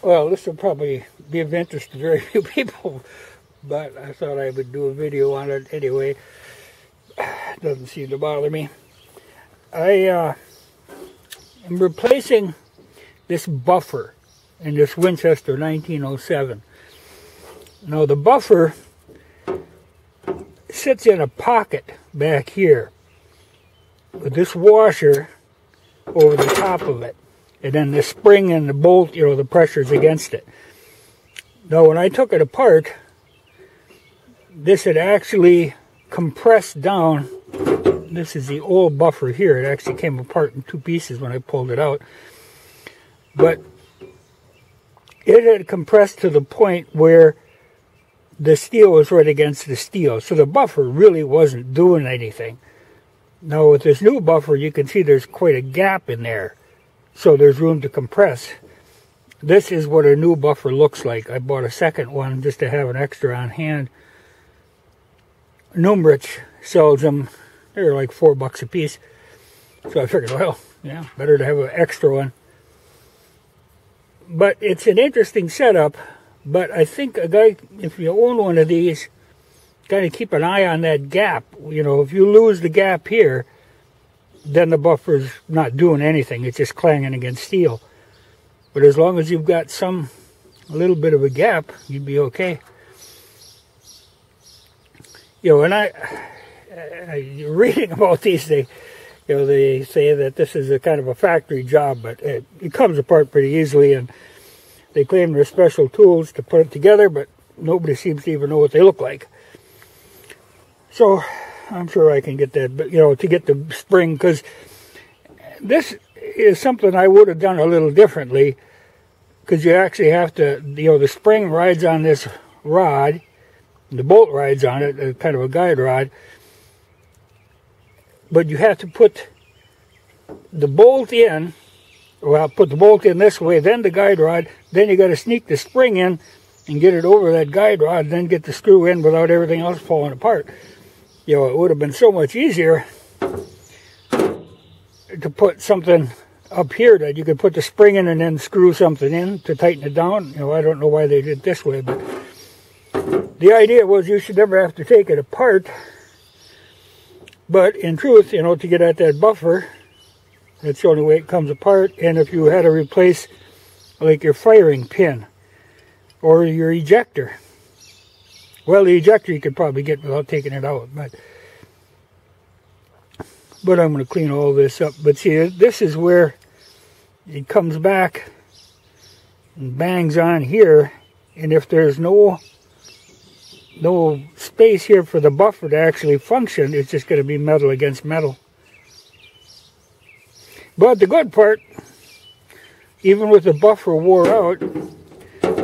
Well, this will probably be of interest to very few people, but I thought I would do a video on it anyway. It doesn't seem to bother me. I am replacing this buffer in this Winchester 1907. Now the buffer sits in a pocket back here with this washer over the top of it, and then the spring and the bolt, you know, the pressure's against it. Now when I took it apart, this had actually compressed down. This is the old buffer here. It actually came apart in two pieces when I pulled it out, but it had compressed to the point where the steel was right against the steel, so the buffer really wasn't doing anything. Now with this new buffer, you can see there's quite a gap in there, so there's room to compress. This is what a new buffer looks like. I bought a second one just to have an extra on hand. Numrich sells them. They're like $4 a piece. So I figured, well, yeah, better to have an extra one. But it's an interesting setup. But I think a guy, if you own one of these, got to keep an eye on that gap. You know, if you lose the gap here, then the buffer's not doing anything. It's just clanging against steel. But as long as you've got a little bit of a gap, you'd be okay. You know, and I reading about these, they say that this is a kind of a factory job, but it comes apart pretty easily, and they claim there's special tools to put it together, but nobody seems to even know what they look like. So I'm sure I can get that, but you know, to get the spring, because this is something I would have done a little differently, because you actually have to, you know, the spring rides on this rod, the bolt rides on it, kind of a guide rod, but you have to put the bolt in. Well, put the bolt in this way, then the guide rod, then you got to sneak the spring in and get it over that guide rod, then get the screw in without everything else falling apart. You know, it would have been so much easier to put something up here that you could put the spring in and then screw something in to tighten it down. You know, I don't know why they did it this way, but the idea was you should never have to take it apart. But in truth, you know, to get at that buffer, that's the only way it comes apart. And if you had to replace, like, your firing pin or your ejector, well, the ejector you could probably get without taking it out. But I'm going to clean all this up. But see, this is where it comes back and bangs on here. And if there's no space here for the buffer to actually function, it's just going to be metal against metal. But the good part, even with the buffer wore out,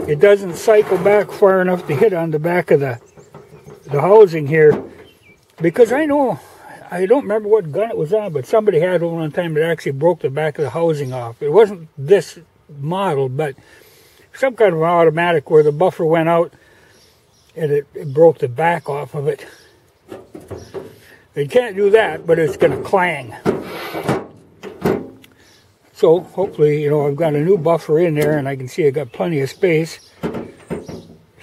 it doesn't cycle back far enough to hit on the back of the housing here. Because I don't remember what gun it was on, but somebody had one time that actually broke the back of the housing off. It wasn't this model, but some kind of an automatic where the buffer went out and it broke the back off of it. You can't do that, but it's going to clang. So hopefully, you know, I've got a new buffer in there and I can see I got plenty of space.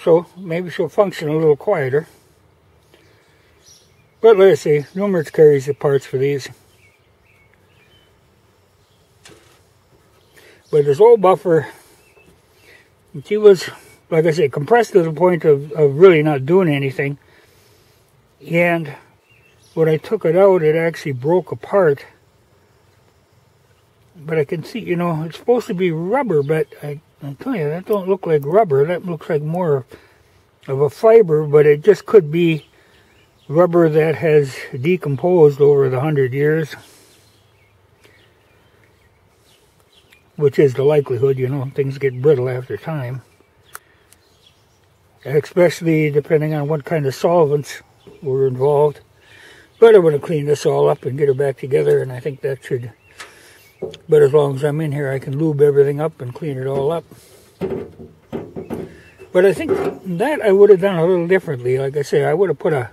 So maybe she'll function a little quieter. But let's see, Numrich carries the parts for these. But this old buffer, she was, like I say, compressed to the point of really not doing anything. And when I took it out, it actually broke apart. But I can see, you know, it's supposed to be rubber, but I tell you, that don't look like rubber. That looks like more of a fiber, but it just could be rubber that has decomposed over the 100 years. Which is the likelihood, you know, things get brittle after time. Especially depending on what kind of solvents were involved. But I'm going to clean this all up and get it back together, and I think that should... But as long as I'm in here, I can lube everything up and clean it all up. But I think that I would have done a little differently. Like I say, I would have put a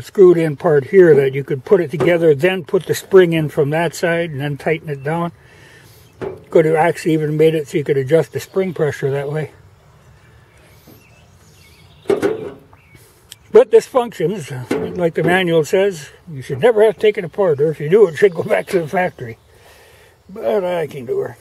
screwed in part here that you could put it together, then put the spring in from that side and then tighten it down. Could have actually even made it so you could adjust the spring pressure that way. But this functions, like the manual says, you should never have to take it apart, or if you do, it should go back to the factory. But I can do her.